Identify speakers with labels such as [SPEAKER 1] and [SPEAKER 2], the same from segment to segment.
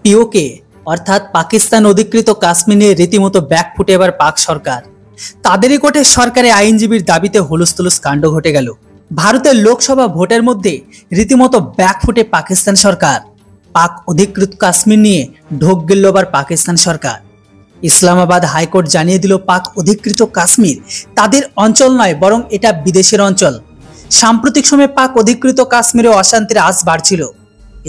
[SPEAKER 1] পিওকে অর্থাৎ পাকিস্তান অধিকৃত কাশ্মীর নিয়ে রীতিমতো ব্যাকফুটে এবার পাক সরকার। তাদেরই কোটে সরকারি আইনজীবীর দাবিতে হুলস্থুলুস কাণ্ড ঘটে গেল। ভারতের লোকসভা ভোটের মধ্যে রীতিমতো ব্যাকফুটে পাকিস্তান সরকার। পাক অধিকৃত কাশ্মীর নিয়ে ঢোক গেল আবার পাকিস্তান সরকার। ইসলামাবাদ হাইকোর্ট জানিয়ে দিল পাক অধিকৃত কাশ্মীর তাদের অঞ্চল নয়, বরং এটা বিদেশের অঞ্চল। সাম্প্রতিক সময়ে পাক অধিকৃত কাশ্মীরে অশান্তির আঁচ বাড়ছিল।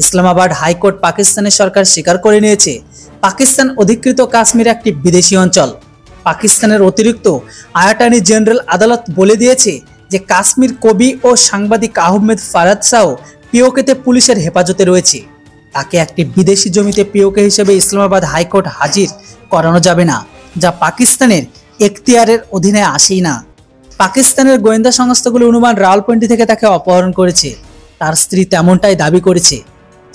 [SPEAKER 1] ইসলামাবাদ হাইকোর্ট পাকিস্তানের সরকার স্বীকার করে নিয়েছে পাকিস্তান অধিকৃত কাশ্মীর একটি বিদেশি অঞ্চল। পাকিস্তানের অতিরিক্ত অ্যাটর্নি জেনারেল আদালত বলে দিয়েছে যে কাশ্মীর কবি ও সাংবাদিক আহমেদ ফারাদ শাহ পিওকেতে পুলিশের হেফাজতে রয়েছে। তাকে একটি বিদেশি জমিতে পিওকে হিসেবে ইসলামাবাদ হাইকোর্ট হাজির করানো যাবে না, যা পাকিস্তানের এখতিয়ারের অধীনে আসেই না। পাকিস্তানের গোয়েন্দা সংস্থাগুলো অনুমান রাওয়ালপিন্ডি থেকে তাকে অপহরণ করেছে। তার স্ত্রী তেমনটাই দাবি করেছে।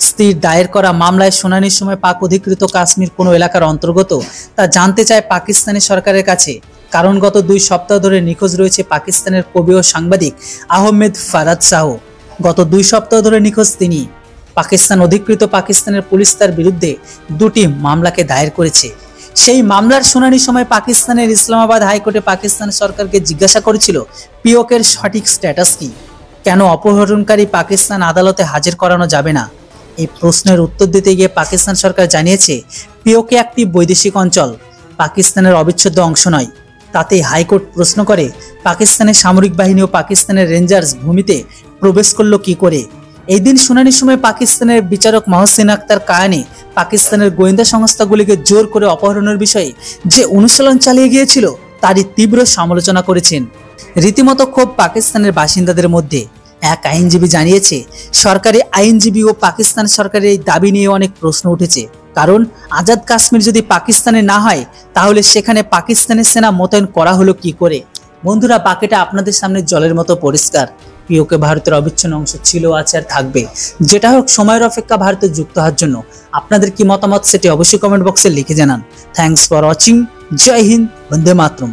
[SPEAKER 1] স্ত্রীর দায়ের করা মামলায় শুনানির সময় পাক অধিকৃত কাশ্মীর কোনো এলাকার অন্তর্গত তা জানতে চায় পাকিস্তানি সরকারের কাছে, কারণ গত 2 সপ্তাহ ধরে নিখোঁজ রয়েছে পাকিস্তানের কবি ও সাংবাদিক আহমেদ ফারাদ শাহ। গত 2 সপ্তাহ ধরে নিখোঁজ তিনি। পাকিস্তান অধিকৃত পাকিস্তানের পুলিশ তার বিরুদ্ধে 2টি মামলাকে দায়ের করেছে। সেই মামলার শুনানির সময় পাকিস্তানের ইসলামাবাদ হাইকোর্টে পাকিস্তান সরকারকে জিজ্ঞাসা করেছিল পিওকের সঠিক স্ট্যাটাস কি, কেন অপহরণকারী পাকিস্তান আদালতে হাজির করানো যাবে না। এই প্রশ্নের উত্তর দিতে গিয়ে পাকিস্তান সরকার জানিয়েছে পিওকে একটি বৈদেশিক অঞ্চল, পাকিস্তানের অবিচ্ছেদ্য অংশ নয়। তাতে হাইকোর্ট প্রশ্ন করে পাকিস্তানের সামরিক বাহিনী ও পাকিস্তানের রেঞ্জার্স ভূমিতে প্রবেশ করলো কি করে। এই দিন শুনানির সময় পাকিস্তানের বিচারক মহসিন আক্তার কায়ানি পাকিস্তানের গোয়েন্দা সংস্থাগুলিকে জোর করে অপহরণের বিষয়ে যে অনুশীলন চালিয়ে গিয়েছিল তারই তীব্র সমালোচনা করেছেন। রীতিমতো ক্ষোভ পাকিস্তানের বাসিন্দাদের মধ্যে। এক আইনজীবী জানিয়েছে সরকারি আইনজীবী ও পাকিস্তান সরকারের এই দাবি নিয়ে অনেক প্রশ্ন উঠেছে, কারণ আজাদ কাশ্মীর যদি পাকিস্তানে না হয় তাহলে সেখানে পাকিস্তানের সেনা মোতায়েন করা হলো কি করে। বন্ধুরা, বাকিটা আপনাদের সামনে জলের মতো পরিষ্কার। পিওকে ভারতের অবিচ্ছেন্ন অংশ ছিল, আছে আর থাকবে। যেটা হোক, সময়ের অপেক্ষা ভারতে যুক্ত হওয়ার জন্য। আপনাদের কি মতামত সেটি অবশ্যই কমেন্ট বক্সে লিখে জানান। Thanks for watching. Jai Hind, Vande Mataram.